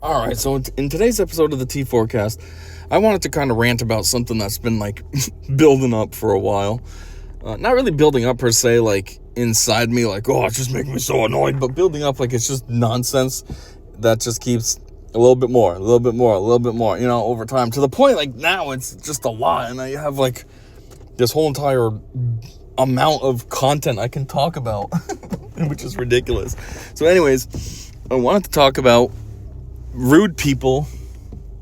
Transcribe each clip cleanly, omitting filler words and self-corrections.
All right, so in today's episode of the T4Cast, I wanted to kind of rant about something that's been like building up for a while. Not really building up per se, like inside me, like, oh, it's just making me so annoyed, but building up like it's just nonsense that just keeps a little bit more, over time to the point like now it's just a lot, and I have like this whole entire amount of content I can talk about, which is ridiculous. So anyways, I wanted to talk about rude people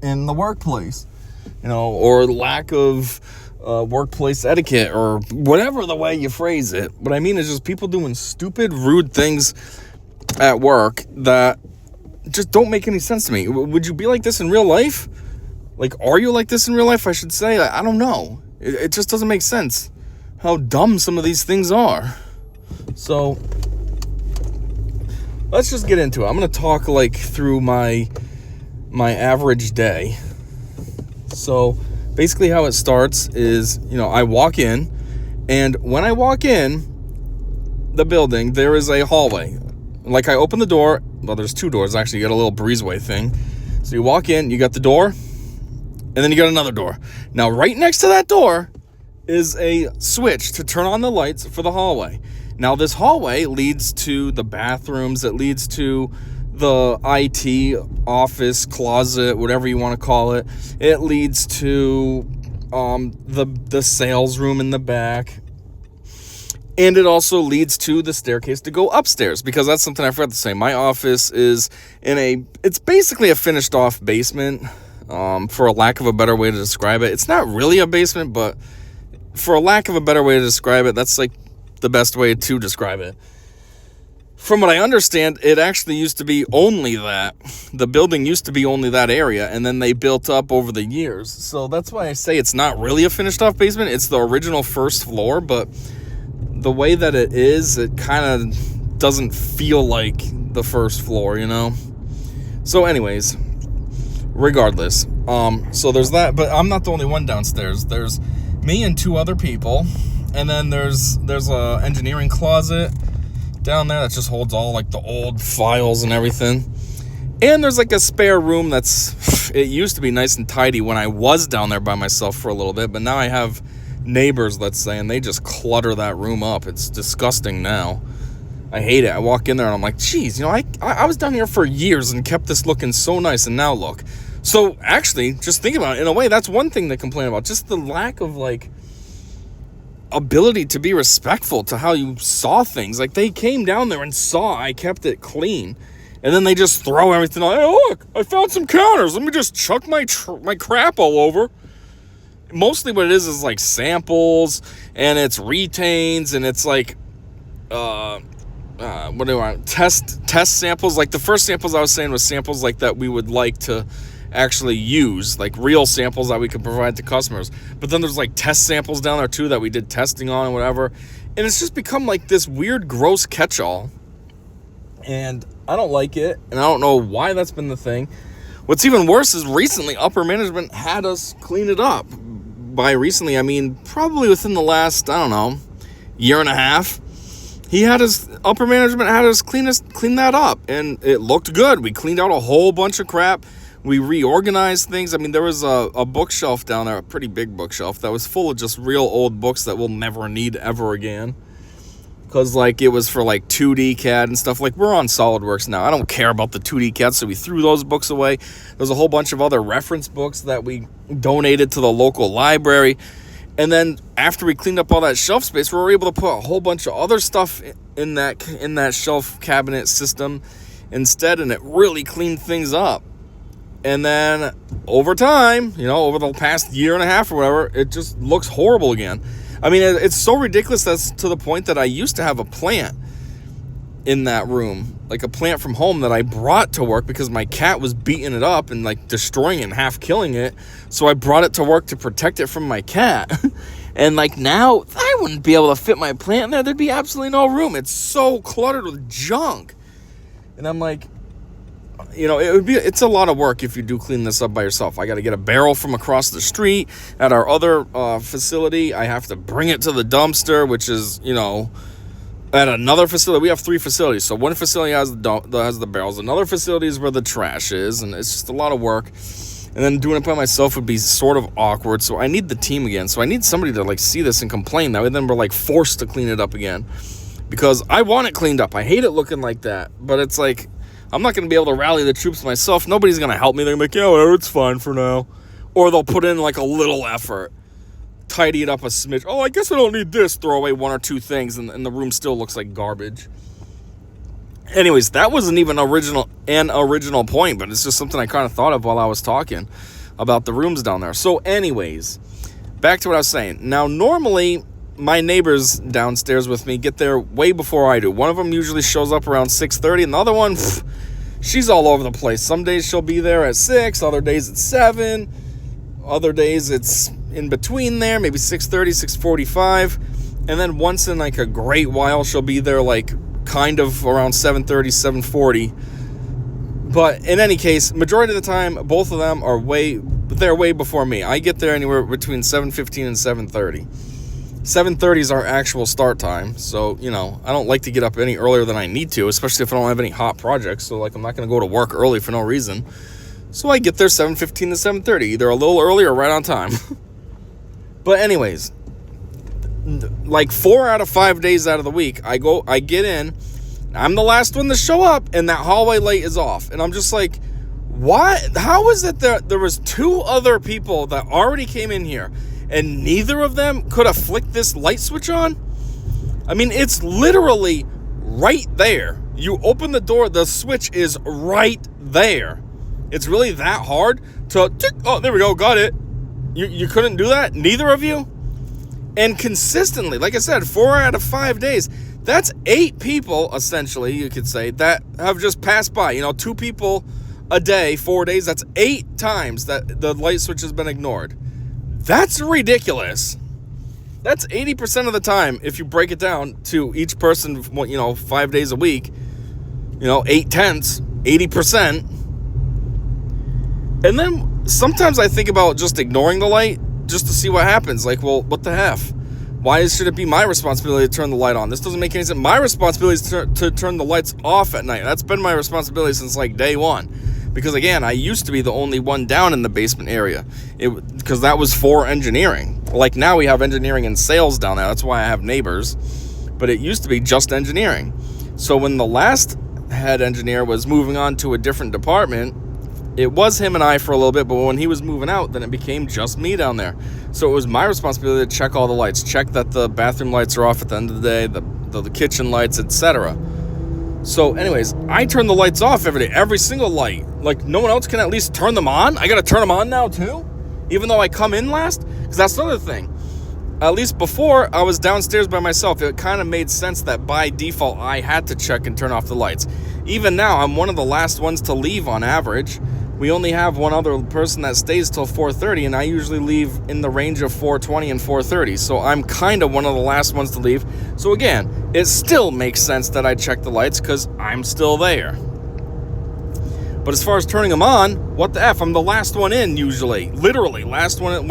in the workplace, or lack of workplace etiquette, or whatever the way you phrase it. What I mean is just people doing stupid, rude things at work that just don't make any sense to me. Would you be like this in real life? Like, are you like this in real life, I should say? I don't know. It just doesn't make sense how dumb some of these things are. So let's just get into it. I'm going to talk like through my average day. So basically how it starts is, I walk in, and when I walk in the building, there is a hallway. Like, I open the door. Well, there's two doors, actually. You got a little breezeway thing. So you walk in, you got the door, and then you got another door. Now, right next to that door is a switch to turn on the lights for the hallway. Now, this hallway leads to the bathrooms. It leads to the IT office, closet, whatever you want to call it. It leads to the sales room in the back. And it also leads to the staircase to go upstairs, because that's something I forgot to say. My office is it's basically a finished off basement, for a lack of a better way to describe it. It's not really a basement, but for a lack of a better way to describe it, that's like the best way to describe it. From what I understand, it actually used to be only that. The building used to be only that area, and then they built up over the years. So that's why I say it's not really a finished off basement. It's the original first floor, but the way that it is, it kind of doesn't feel like the first floor, So anyways, regardless, so there's that, but I'm not the only one downstairs. There's me and two other people, and then there's a engineering closet down there that just holds all like the old files and everything. And there's like a spare room it used to be nice and tidy when I was down there by myself for a little bit, but now I have neighbors, let's say, and they just clutter that room up. It's disgusting now. I hate it. I walk in there and I'm like, geez, I was down here for years and kept this looking so nice, and now look. So actually, just think about it, in a way, that's one thing to complain about, just the lack of like ability to be respectful to how you saw things. Like, they came down there and saw I kept it clean, and then they just throw everything on. Hey, look, I found some counters. Let me just chuck my crap all over. Mostly what it is like samples, and it's retains, and it's like what do I want? Test samples. Like, the first samples I was saying was samples like that we would like to actually use, like real samples that we could provide to customers. But then there's like test samples down there too that we did testing on and whatever. And it's just become like this weird, gross catch-all. And I don't like it, and I don't know why that's been the thing. What's even worse is recently upper management had us clean it up. By recently, I mean probably within the last, year and a half. Upper management had us clean that up, and it looked good. We cleaned out a whole bunch of crap. We reorganized things. I mean, there was a bookshelf down there, a pretty big bookshelf, that was full of just real old books that we'll never need ever again. Because, like, it was for, like, 2D CAD and stuff. Like, we're on SolidWorks now. I don't care about the 2D CAD, so we threw those books away. There's a whole bunch of other reference books that we donated to the local library. And then after we cleaned up all that shelf space, we were able to put a whole bunch of other stuff in that shelf cabinet system instead, and it really cleaned things up. And then over time, over the past year and a half or whatever, it just looks horrible again. I mean, it's so ridiculous that's to the point that I used to have a plant in that room, like a plant from home that I brought to work because my cat was beating it up and like destroying it and half killing it. So I brought it to work to protect it from my cat. And like now, I wouldn't be able to fit my plant in there. There'd be absolutely no room. It's so cluttered with junk. And I'm like, it's a lot of work if you do clean this up by yourself. I got to get a barrel from across the street at our other facility. I have to bring it to the dumpster, which is, At another facility, we have 3 facilities. So one facility has the barrels. Another facility is where the trash is, and it's just a lot of work. And then doing it by myself would be sort of awkward. So I need the team again. So I need somebody to like see this and complain. That way then we're like forced to clean it up again. Because I want it cleaned up. I hate it looking like that. But it's like, I'm not going to be able to rally the troops myself. Nobody's going to help me. They're going to be like, yeah, whatever, it's fine for now. Or they'll put in like a little effort. Tidy it up a smidge. Oh, I guess I don't need this. Throw away 1 or 2 things and the room still looks like garbage. Anyways, that wasn't even an original point, but it's just something I kind of thought of while I was talking about the rooms down there. So anyways, back to what I was saying. Now, normally, my neighbors downstairs with me get there way before I do. One of them usually shows up around 6:30, and the other one, she's all over the place. Some days she'll be there at 6, other days at 7, other days it's in between there, maybe 6:30, 6:45, and then once in like a great while, she'll be there like kind of around 7:30, 7:40. But in any case, majority of the time, both of them are way before me. I get there anywhere between 7:15 and 7:30. 7:30 is our actual start time, so, you know, I don't like to get up any earlier than I need to, especially if I don't have any hot projects, so, like, I'm not going to go to work early for no reason. So I get there 7:15 to 7:30, either a little early or right on time. But anyways, like 4 out of 5 days out of the week, I get in, I'm the last one to show up, and that hallway light is off. And I'm just like, what? How is it that there was 2 other people that already came in here, and neither of them could have flicked this light switch on? I mean, it's literally right there. You open the door, the switch is right there. It's really that hard to, oh, there we go, got it. You couldn't do that? Neither of you? And consistently, like I said, 4 out of 5 days, that's 8 people, essentially, you could say, that have just passed by. You know, 2 people a day, 4 days, that's 8 times that the light switch has been ignored. That's ridiculous. That's 80% of the time, if you break it down to each person, you know, 5 days a week, you know, 8/10, 80%. And then sometimes I think about just ignoring the light just to see what happens. Like, well, what the F? Why should it be my responsibility to turn the light on? This doesn't make any sense. My responsibility is to turn the lights off at night. That's been my responsibility since like day one. Because again, I used to be the only one down in the basement area. Because that was for engineering. Like now we have engineering and sales down there. That's why I have neighbors. But it used to be just engineering. So when the last head engineer was moving on to a different department, it was him and I for a little bit, but when he was moving out, then it became just me down there. So it was my responsibility to check all the lights, check that the bathroom lights are off at the end of the day, the kitchen lights, etc. So anyways, I turn the lights off every day, every single light. Like no one else can at least turn them on? I gotta turn them on now too? Even though I come in last? Because that's another thing. At least before, I was downstairs by myself. It kind of made sense that by default, I had to check and turn off the lights. Even now, I'm one of the last ones to leave on average. We only have one other person that stays till 4:30, and I usually leave in the range of 4:20 and 4:30. So I'm kind of one of the last ones to leave. So again, it still makes sense that I check the lights because I'm still there. But as far as turning them on, what the F? I'm the last one in usually. Literally, one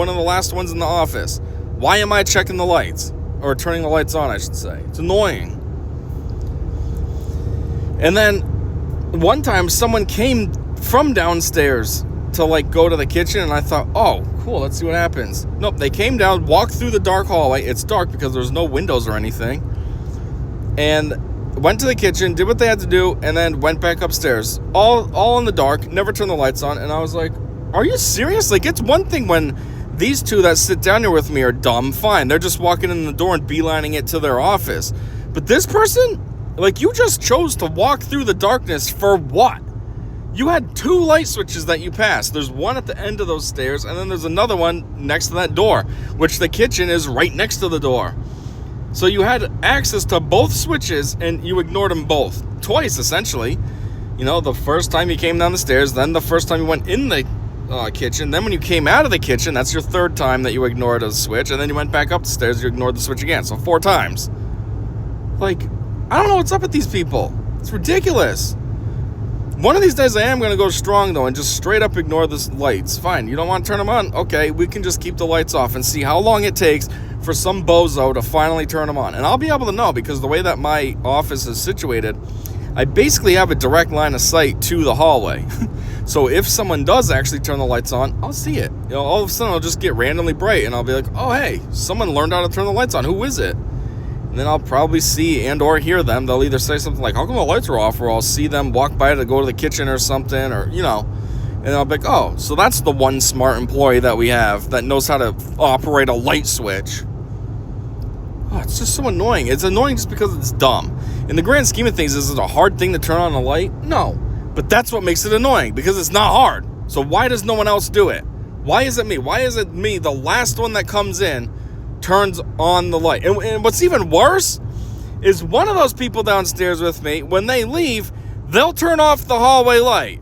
of the last ones in the office. Why am I checking the lights? Or turning the lights on, I should say. It's annoying. And then one time someone came from downstairs to like go to the kitchen, and I thought, oh cool, let's see what happens. Nope, they came down, walked through the dark hallway. It's dark because there's no windows or anything, and went to the kitchen, did what they had to do, and then went back upstairs, all in the dark, never turned the lights on. And I was like, are you serious? Like, it's one thing when these two that sit down here with me are dumb, fine, they're just walking in the door and beelining it to their office. But this person, like, you just chose to walk through the darkness for what? You had 2 light switches that you passed. There's one at the end of those stairs, and then there's another one next to that door, which the kitchen is right next to the door. So you had access to both switches, and you ignored them both. Twice, essentially. You know, the first time you came down the stairs, then the first time you went in the kitchen, then when you came out of the kitchen, that's your 3rd time that you ignored a switch, and then you went back up the stairs, you ignored the switch again. So 4 times. Like, I don't know what's up with these people. It's ridiculous. One of these days I am going to go strong, though, and just straight up ignore the lights. Fine, you don't want to turn them on? Okay, we can just keep the lights off and see how long it takes for some bozo to finally turn them on. And I'll be able to know because the way that my office is situated, I basically have a direct line of sight to the hallway. So if someone does actually turn the lights on, I'll see it. All of a sudden it'll just get randomly bright and I'll be like, oh, hey, someone learned how to turn the lights on. Who is it? And then I'll probably see and or hear them. They'll either say something like, how come the lights are off? Or I'll see them walk by to go to the kitchen or something, or, and I'll be like, oh, so that's the one smart employee that we have that knows how to operate a light switch. Oh, it's just so annoying. It's annoying just because it's dumb. In the grand scheme of things, is it a hard thing to turn on a light? No. But that's what makes it annoying, because it's not hard. So why does no one else do it? Why is it me? Why is it me, the last one that comes in, turns on the light? And what's even worse is one of those people downstairs with me, when they leave, they'll turn off the hallway light.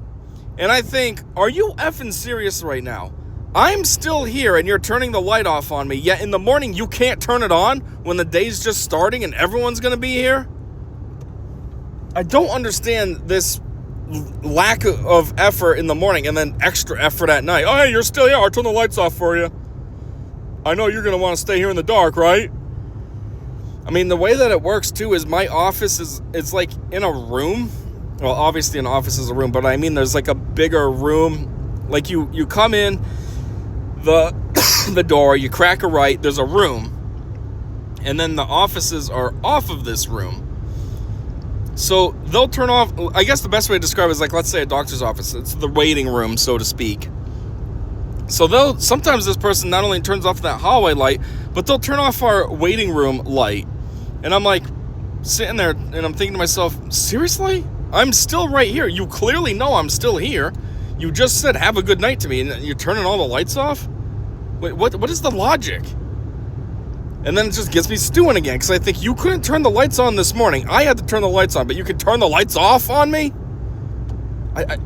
And I think, are you effing serious right now? I'm still here and you're turning the light off on me, yet in the morning you can't turn it on when the day's just starting and everyone's going to be here? I don't understand this lack of effort in the morning and then extra effort at night. Oh, hey, you're still here. I'll turn the lights off for you. I know you're going to want to stay here in the dark, right? I mean, the way that it works, too, is my office is like in a room. Well, obviously an office is a room, but I mean there's like a bigger room. Like you come in the door, you crack a right, there's a room, and then the offices are off of this room. So they'll turn off, I guess the best way to describe it is like, let's say a doctor's office. It's the waiting room, so to speak. So sometimes this person not only turns off that hallway light, but they'll turn off our waiting room light. And I'm like sitting there and I'm thinking to myself, seriously? I'm still right here. You clearly know I'm still here. You just said have a good night to me and you're turning all the lights off? Wait, what is the logic? And then it just gets me stewing again, because I think you couldn't turn the lights on this morning. I had to turn the lights on, but you could turn the lights off on me? I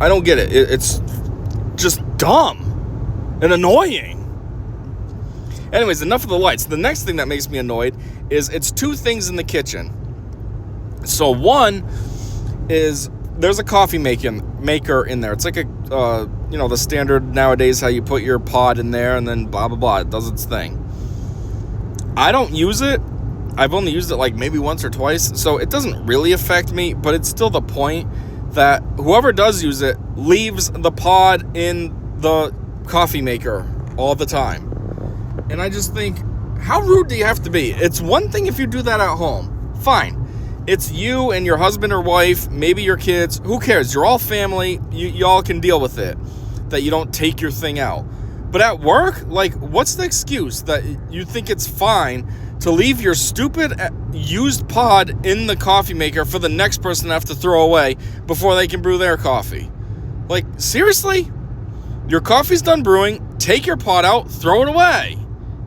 don't get it. It's just dumb and annoying. Anyways, enough of the lights. The next thing that makes me annoyed is it's two things in the kitchen. So one is there's a coffee maker in there. It's like the standard nowadays, how you put your pod in there and then blah, blah, blah. It does its thing. I don't use it. I've only used it like maybe once or twice. So it doesn't really affect me, but it's still the point that whoever does use it leaves the pod in the coffee maker all the time. And I just think, how rude do you have to be? It's one thing if you do that at home. Fine. It's you and your husband or wife, maybe your kids. Who cares? You're all family. Y'all can deal with it, that you don't take your thing out. But at work, like, what's the excuse that you think it's fine to leave your stupid used pod in the coffee maker for the next person to have to throw away before they can brew their coffee? Like, seriously? Your coffee's done brewing. Take your pod out. Throw it away.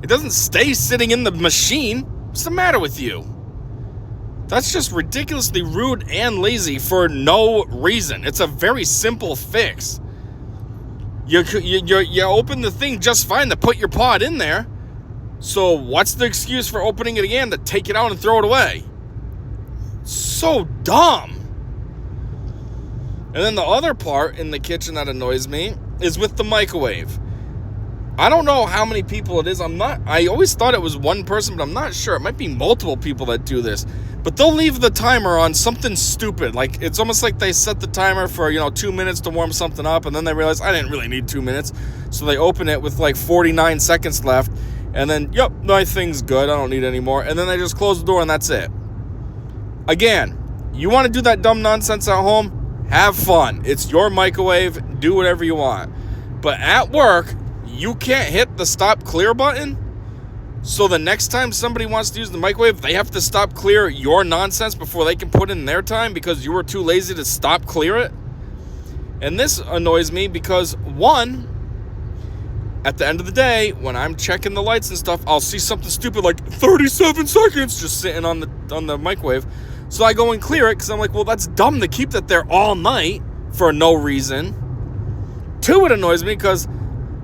It doesn't stay sitting in the machine. What's the matter with you? That's just ridiculously rude and lazy for no reason. It's a very simple fix. You open the thing just fine to put your pod in there. So what's the excuse for opening it again to take it out and throw it away? So dumb. And then the other part in the kitchen that annoys me is with the microwave. I don't know how many people it is. I always thought it was one person, but I'm not sure. It might be multiple people that do this. But they'll leave the timer on something stupid. Like, it's almost like they set the timer for, 2 minutes to warm something up, and then they realize, I didn't really need 2 minutes. So they open it with like 49 seconds left, and then, yep, my thing's good. I don't need any more. And then they just close the door, and that's it. Again, you want to do that dumb nonsense at home? Have fun. It's your microwave. Do whatever you want. But at work, you can't hit the stop clear button. So the next time somebody wants to use the microwave, they have to stop clear your nonsense before they can put in their time because you were too lazy to stop clear it. And this annoys me because, one, at the end of the day, when I'm checking the lights and stuff, I'll see something stupid like 37 seconds just sitting on the microwave. So I go and clear it because I'm like, well, that's dumb to keep that there all night for no reason. Two, it annoys me because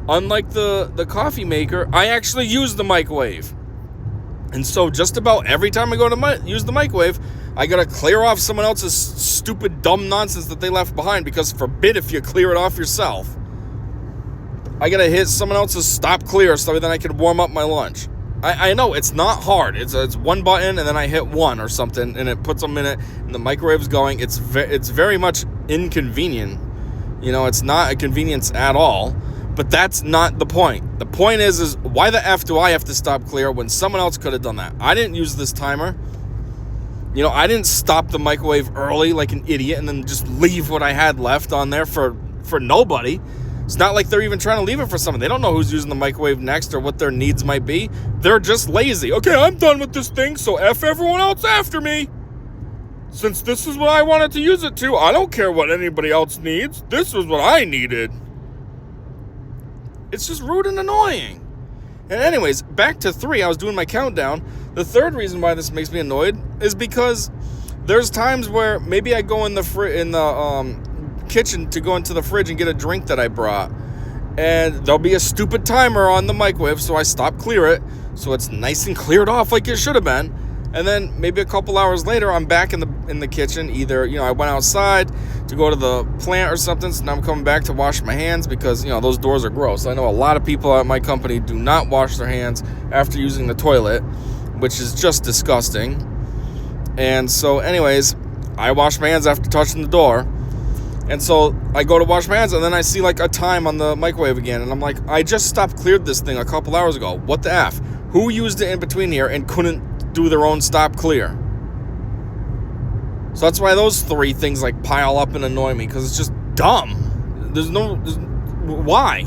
unlike the coffee maker, I actually use the microwave. And so just about every time I go to use the microwave, I gotta clear off someone else's stupid, dumb nonsense that they left behind, because forbid if you clear it off yourself. I gotta hit someone else's stop clear so then I can warm up my lunch. I know it's not hard. It's one button and then I hit one or something and it puts a minute and the microwave's going. It's very much inconvenient. It's not a convenience at all. But that's not the point. The point is why the F do I have to stop clear when someone else could have done that? I didn't use this timer. I didn't stop the microwave early like an idiot and then just leave what I had left on there for nobody. It's not like they're even trying to leave it for someone. They don't know who's using the microwave next or what their needs might be. They're just lazy. Okay, I'm done with this thing, so F everyone else after me. Since this is what I wanted to use it to, I don't care what anybody else needs. This was what I needed. It's just rude and annoying. And anyways, back to 3, I was doing my countdown. The third reason why this makes me annoyed is because there's times where maybe I go in the kitchen to go into the fridge and get a drink that I brought, and there'll be a stupid timer on the microwave, so I stop clear it, so it's nice and cleared off like it should have been. And then maybe a couple hours later, I'm back in the kitchen. Either, I went outside to go to the plant or something, so now I'm coming back to wash my hands because, those doors are gross. I know a lot of people at my company do not wash their hands after using the toilet, which is just disgusting. And so, anyways, I wash my hands after touching the door. And so I go to wash my hands, and then I see like a time on the microwave again, and I'm like, I just cleared this thing a couple hours ago. What the F? Who used it in between here and couldn't do their own stop clear? So that's why those 3 things like pile up and annoy me, because it's just dumb. Why?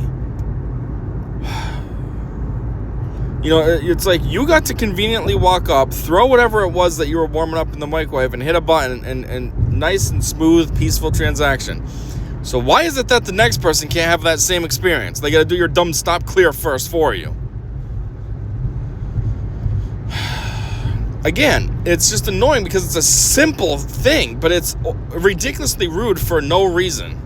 It's like you got to conveniently walk up, throw whatever it was that you were warming up in the microwave and hit a button and nice and smooth, peaceful transaction. So why is it that the next person can't have that same experience? They got to do your dumb stop clear first for you. Again, it's just annoying because it's a simple thing, but it's ridiculously rude for no reason.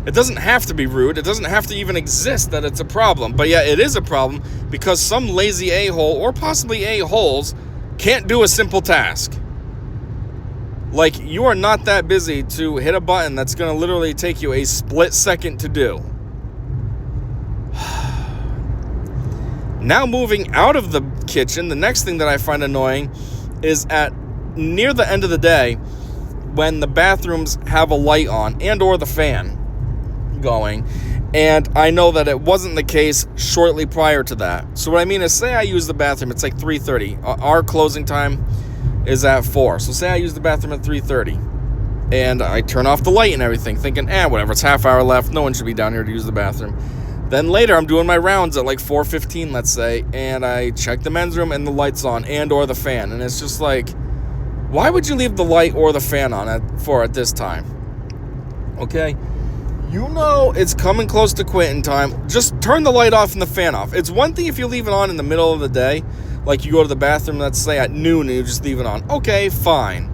It doesn't have to be rude. It doesn't have to even exist that it's a problem. But yeah, it is a problem because some lazy a-hole, or possibly a-holes, can't do a simple task. Like, you are not that busy to hit a button that's going to literally take you a split second to do. Now moving out of the kitchen, the next thing that I find annoying is near the end of the day when the bathrooms have a light on and or the fan going, and I know that it wasn't the case shortly prior to that. So what I mean is, say I use the bathroom, it's like 3:30. Our closing time is at 4. So say I use the bathroom at 3:30 and I turn off the light and everything, thinking, whatever, it's half hour left, no one should be down here to use the bathroom. Then later I'm doing my rounds at like 4:15, let's say, and I check the men's room and the light's on and or the fan, and it's just like, why would you leave the light or the fan on at this time? Okay? It's coming close to quitting time. Just turn the light off and the fan off. It's one thing if you leave it on in the middle of the day, like you go to the bathroom, let's say at noon, and you just leave it on. Okay, fine.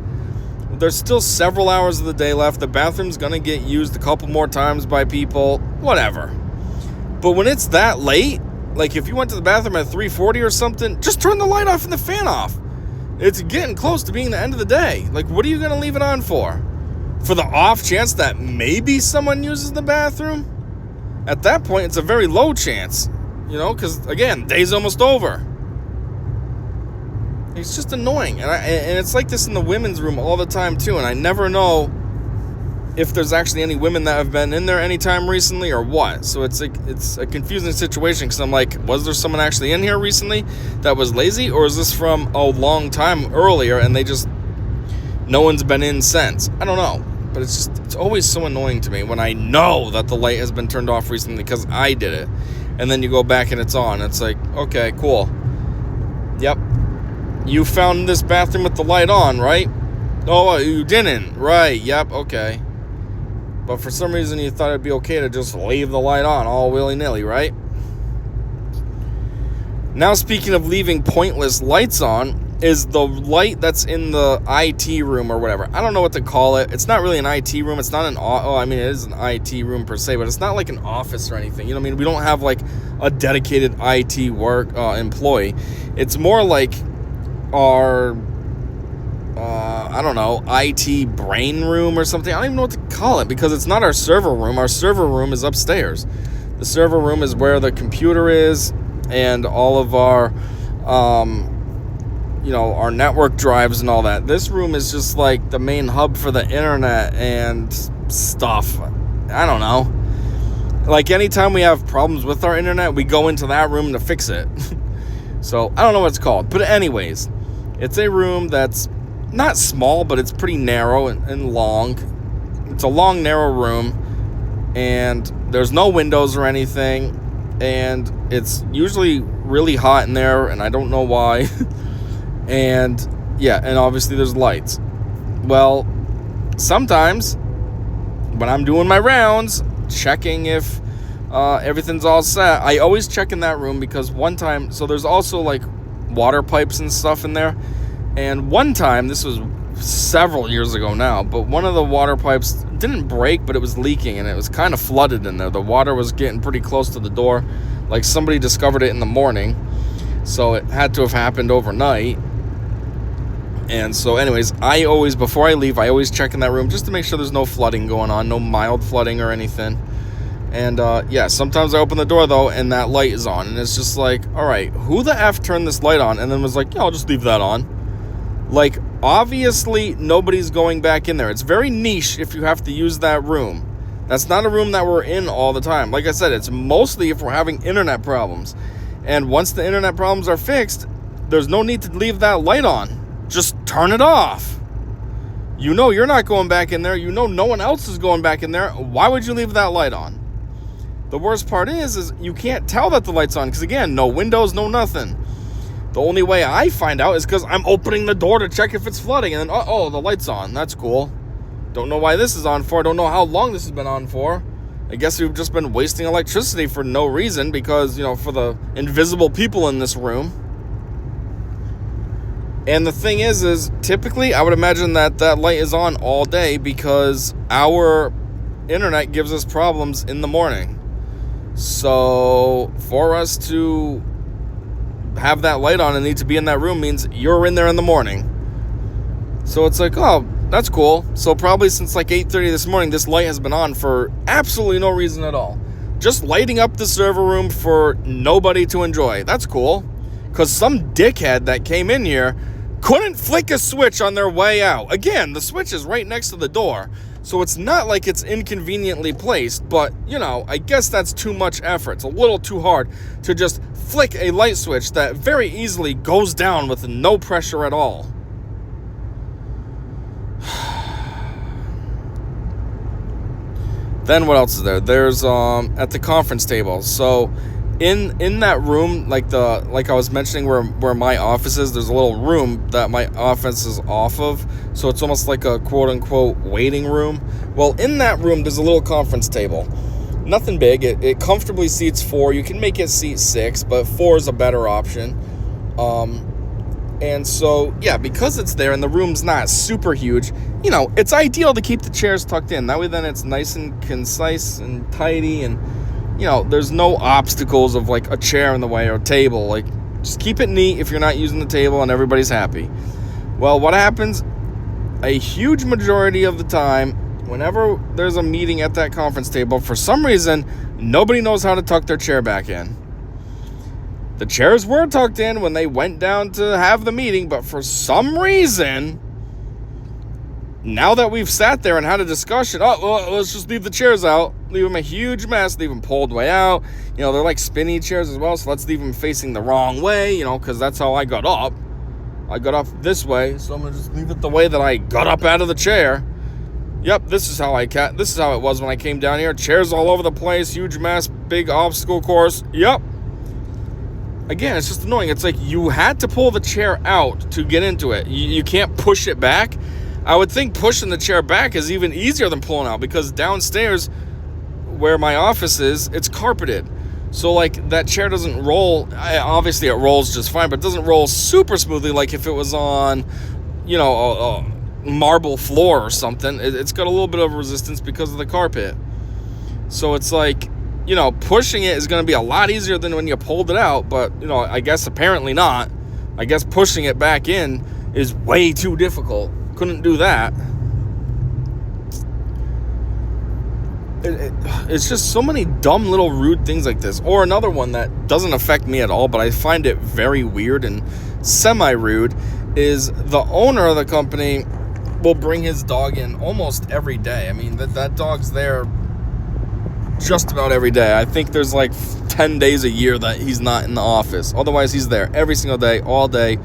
There's still several hours of the day left. The bathroom's going to get used a couple more times by people. Whatever. But when it's that late, like if you went to the bathroom at 3:40 or something, just turn the light off and the fan off. It's getting close to being the end of the day. Like, what are you going to leave it on for? For the off chance that maybe someone uses the bathroom? At that point, it's a very low chance, because, again, day's almost over. It's just annoying. And it's like this in the women's room all the time, too, and I never know if there's actually any women that have been in there anytime recently or what. So it's a confusing situation, because I'm like, was there someone actually in here recently that was lazy, or is this from a long time earlier and no one's been in since? I don't know. But it's always so annoying to me when I know that the light has been turned off recently because I did it. And then you go back and it's on. It's like, okay, cool. Yep. You found this bathroom with the light on, right? Oh, you didn't. Right, yep, okay. But for some reason you thought it'd be okay to just leave the light on all willy-nilly, right? Now, speaking of leaving pointless lights on, is the light that's in the IT room or whatever. I don't know what to call it. It's not really an IT room. It's not it is an IT room per se, but it's not like an office or anything. You know what I mean? We don't have like a dedicated IT employee. It's more like our, IT brain room or something. I don't even know what to call it because it's not our server room. Our server room is upstairs. The server room is where the computer is and all of our, our network drives and all that. This room is just like the main hub for the internet and stuff. I don't know. Like, anytime we have problems with our internet, we go into that room to fix it. So, I don't know what it's called. But anyways, it's a room that's not small, but it's pretty narrow and long. It's a long, narrow room, and there's no windows or anything, and it's usually really hot in there, and I don't know why. And obviously there's lights. Well, sometimes when I'm doing my rounds, checking if everything's all set, I always check in that room, because one time, so there's also like water pipes and stuff in there, and one time, this was several years ago now, but one of the water pipes didn't break, but it was leaking, and it was kind of flooded in there. The water was getting pretty close to the door, like somebody discovered it in the morning, so it had to have happened overnight. And so anyways, before I leave, I always check in that room just to make sure there's no flooding going on, no mild flooding or anything. And sometimes I open the door though, and that light is on, and it's just like, all right, who the F turned this light on? And then was like, yeah, I'll just leave that on. Like, obviously nobody's going back in there. It's very niche if you have to use that room. That's not a room that we're in all the time. Like I said, it's mostly if we're having internet problems. And once the internet problems are fixed, there's no need to leave that light on. Just turn it off. You know you're not going back in there. You know no one else is going back in there. Why would you leave that light on? The worst part is you can't tell that the light's on, because again, no windows, no nothing. The only way I find out is because I'm opening the door to check if it's flooding, and then, the light's on. That's cool. Don't know why this is on for. Don't know how long this has been on for. I guess we've just been wasting electricity for no reason, because, for the invisible people in this room. And the thing is typically I would imagine that light is on all day, because our internet gives us problems in the morning. So for us to have that light on and need to be in that room means you're in there in the morning. So it's like, oh, that's cool. So probably since like 8:30 this morning, this light has been on for absolutely no reason at all. Just lighting up the server room for nobody to enjoy. That's cool. Because some dickhead that came in here couldn't flick a switch on their way out. Again, the switch is right next to the door, so it's not like it's inconveniently placed, but, I guess that's too much effort. It's a little too hard to just flick a light switch that very easily goes down with no pressure at all. Then what else is there? There's at the conference table. So in that room, like I was mentioning where my office is, there's a little room that my office is off of, so it's almost like a quote-unquote waiting room. Well, in that room, there's a little conference table. Nothing big. It comfortably seats 4. You can make it seat 6, but 4 is a better option. And so, because it's there and the room's not super huge, it's ideal to keep the chairs tucked in. That way then it's nice and concise and tidy, and there's no obstacles of like a chair in the way or a table. Like, just keep it neat if you're not using the table, and everybody's happy. Well, what happens a huge majority of the time, whenever there's a meeting at that conference table, for some reason, nobody knows how to tuck their chair back in. The chairs were tucked in when they went down to have the meeting, but for some reason, now that we've sat there and had a discussion, let's just leave the chairs out, leave them a huge mess, leave them pulled way out. They're like spinny chairs as well, so let's leave them facing the wrong way, because that's how I got up. I got up this way, so I'm going to just leave it the way that I got up out of the chair. Yep, this is how it was when I came down here. Chairs all over the place, huge mess, big obstacle course. Yep. Again, it's just annoying. It's like you had to pull the chair out to get into it. You can't push it back. I would think pushing the chair back is even easier than pulling out, because downstairs where my office is, it's carpeted. So like that chair doesn't roll. Obviously it rolls just fine, but it doesn't roll super smoothly like if it was on, a marble floor or something. It's got a little bit of resistance because of the carpet. So it's like, pushing it is going to be a lot easier than when you pulled it out, but, I guess apparently not. I guess pushing it back in is way too difficult. Couldn't do that. It's just so many dumb little rude things like this. Or another one that doesn't affect me at all, but I find it very weird and semi-rude, is the owner of the company will bring his dog in almost every day. I mean, that dog's there just about every day. I think there's like 10 days a year that he's not in the office. Otherwise, he's there every single day, all day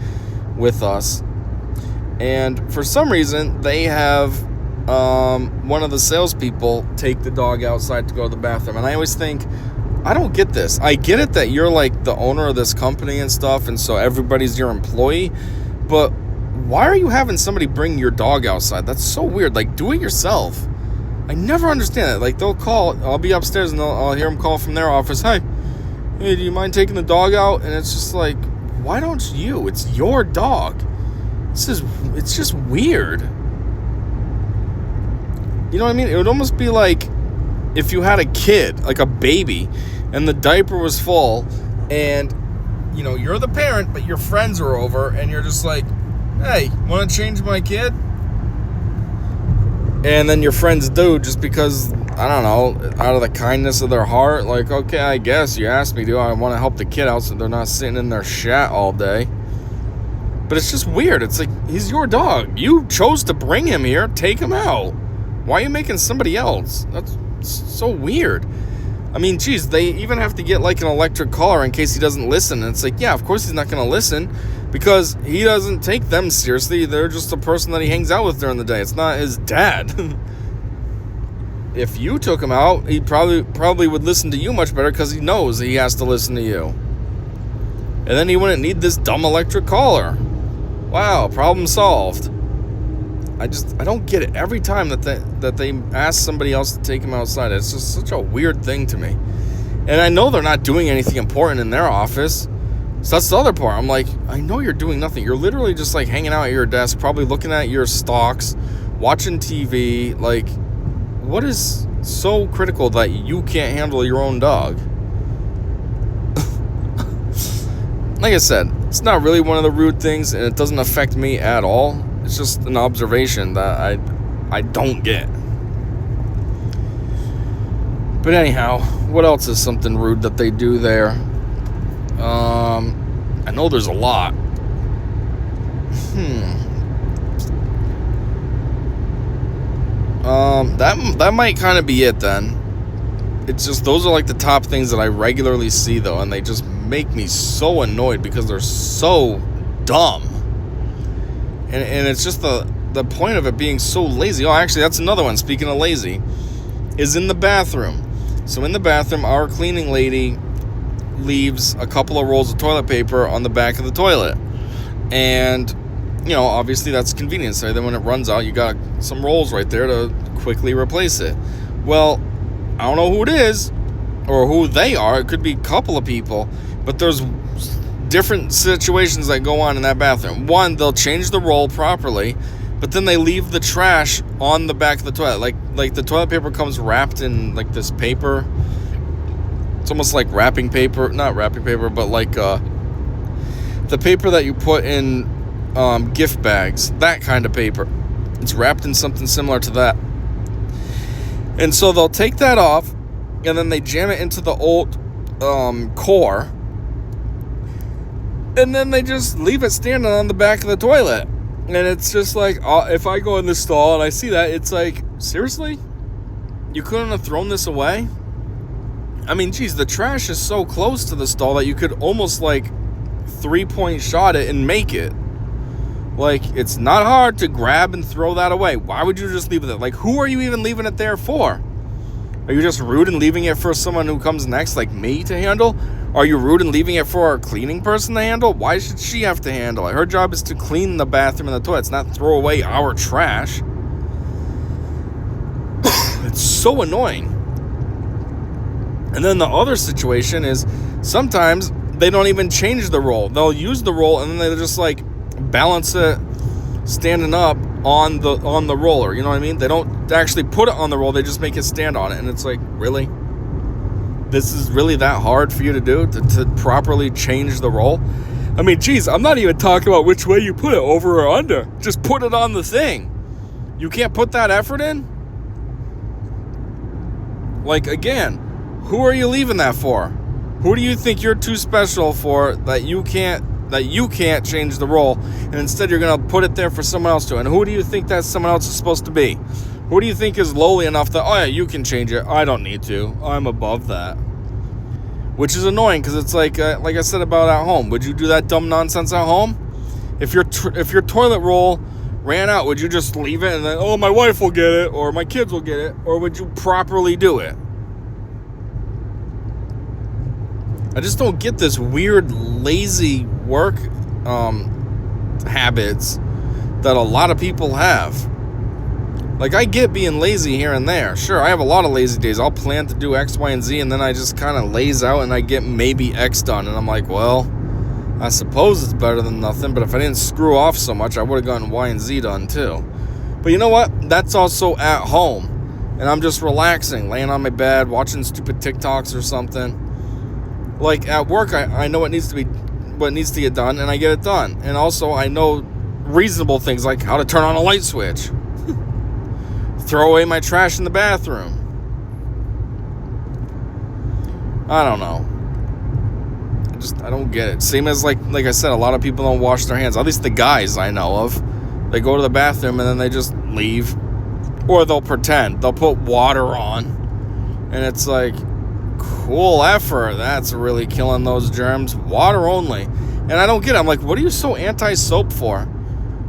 with us. And for some reason, they have one of the salespeople take the dog outside to go to the bathroom. And I always think, I don't get this. I get it that you're like the owner of this company and stuff, and so everybody's your employee. But why are you having somebody bring your dog outside? That's so weird. Like, do it yourself. I never understand it. Like, they'll call. I'll be upstairs and I'll hear them call from their office. Hey, do you mind taking the dog out? And it's just like, why don't you? It's your dog. It's just weird. You know what I mean? It would almost be like if you had a kid, like a baby, and the diaper was full, and, you know, you're the parent, but your friends are over, and you're just like, hey, want to change my kid? And then your friends do, just because, I don't know, out of the kindness of their heart, like, okay, I guess you asked me to. I want to help the kid out so they're not sitting in their shat all day. But it's just weird. It's like, he's your dog. You chose to bring him here. Take him out. Why are you making somebody else? That's so weird. I mean, geez, they even have to get like an electric collar in case he doesn't listen. And it's like, yeah, of course he's not going to listen because he doesn't take them seriously. They're just a person that he hangs out with during the day. It's not his dad. If you took him out, he probably would listen to you much better because he knows he has to listen to you. And then he wouldn't need this dumb electric collar. Wow, problem solved. I don't get it. Every time that they ask somebody else to take him outside, it's just such a weird thing to me. And I know they're not doing anything important in their office. So that's the other part. I'm like, I know you're doing nothing. You're literally just like hanging out at your desk, probably looking at your stocks, watching TV. Like, what is so critical that you can't handle your own dog? Like I said, it's not really one of the rude things, and it doesn't affect me at all. It's just an observation that I don't get. But anyhow, what else is something rude that they do there? I know there's a lot. That might kind of be it then. It's just, those are like the top things that I regularly see though, and they just make me so annoyed because they're so dumb. And it's just the point of it being so lazy. Oh, actually, that's another one. Speaking of lazy, is in the bathroom. So in the bathroom, our cleaning lady leaves a couple of rolls of toilet paper on the back of the toilet. And, you know, obviously that's convenient. So then when it runs out, you got some rolls right there to quickly replace it. Well, I don't know who it is or who they are. It could be a couple of people. But there's different situations that go on in that bathroom. One, they'll change the roll properly, but then they leave the trash on the back of the toilet. Like the toilet paper comes wrapped in like this paper. It's almost like wrapping paper, not wrapping paper, but like the paper that you put in gift bags, that kind of paper. It's wrapped in something similar to that. And so they'll take that off, and then they jam it into the old core. And then they just leave it standing on the back of the toilet. And it's just like, if I go in the stall and I see that, it's like, seriously? You couldn't have thrown this away? I mean, geez, the trash is so close to the stall that you could almost like 3-point shot it and make it. Like, it's not hard to grab and throw that away. Why would you just leave it there? Like, who are you even leaving it there for? Are you just rude and leaving it for someone who comes next, like me, to handle? Are you rude and leaving it for our cleaning person to handle? Why should she have to handle it? Her job is to clean the bathroom and the toilets, not throw away our trash. It's so annoying. And then the other situation is sometimes they don't even change the roll. They'll use the roll and then they just like balance it standing up on the roller. You know what I mean? They don't actually put it on the roll. They just make it stand on it. And it's like, really? This is really that hard for you to do, to properly change the roll? I mean, geez, I'm not even talking about which way you put it, over or under. Just put it on the thing. You can't put that effort in? Like, again, who are you leaving that for? Who do you think you're too special for that you can't change the role, and instead you're going to put it there for someone else to? And who do you think that someone else is supposed to be? Who do you think is lowly enough that, oh yeah, you can change it, I don't need to, I'm above that? Which is annoying, because it's like I said about at home. Would you do that dumb nonsense at home? If your toilet roll ran out, would you just leave it and then, oh, my wife will get it, or my kids will get it? Or would you properly do it? I just don't get this weird lazy work habits that a lot of people have. Like, I get being lazy here and there. Sure, I have a lot of lazy days. I'll plan to do X, Y, and Z, and then I just kind of laze out and I get maybe X done. And I'm like, well, I suppose it's better than nothing, but if I didn't screw off so much, I would have gotten Y and Z done too. But you know what? That's also at home. And I'm just relaxing, laying on my bed, watching stupid TikToks or something. Like, at work, I know what needs to get done, and I get it done. And also, I know reasonable things like how to turn on a light switch. Throw away my trash in the bathroom. I don't know. I don't get it. Same as, like I said, a lot of people don't wash their hands. At least the guys I know of. They go to the bathroom and then they just leave. Or they'll pretend. They'll put water on. And it's like, cool effort. That's really killing those germs. Water only. And I don't get it. I'm like, what are you so anti-soap for?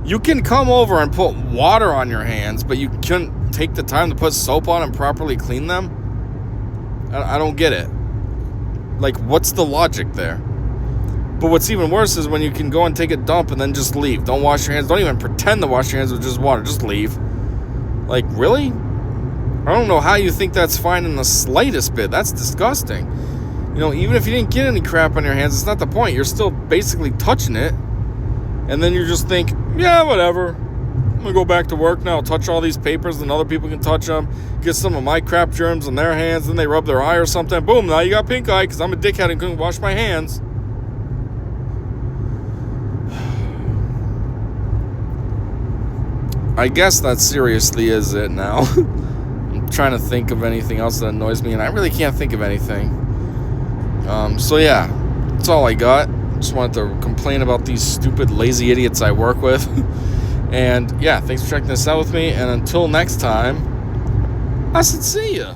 You can come over and put water on your hands, but you couldn't take the time to put soap on and properly clean them? I don't get it. Like, what's the logic there? But what's even worse is when you can go and take a dump and then just leave. Don't wash your hands. Don't even pretend to wash your hands with just water. Just leave. Like, really? I don't know how you think that's fine in the slightest bit. That's disgusting. You know, even if you didn't get any crap on your hands, it's not the point. You're still basically touching it. And then you just think, yeah, whatever. I'm going to go back to work now, touch all these papers, and other people can touch them, get some of my crap germs on their hands, then they rub their eye or something. Boom, now you got pink eye because I'm a dickhead and couldn't wash my hands. I guess that seriously is it now. I'm trying to think of anything else that annoys me, and I really can't think of anything. So yeah, that's all I got. Just wanted to complain about these stupid, lazy idiots I work with. And yeah, thanks for checking this out with me. And until next time, I said see ya.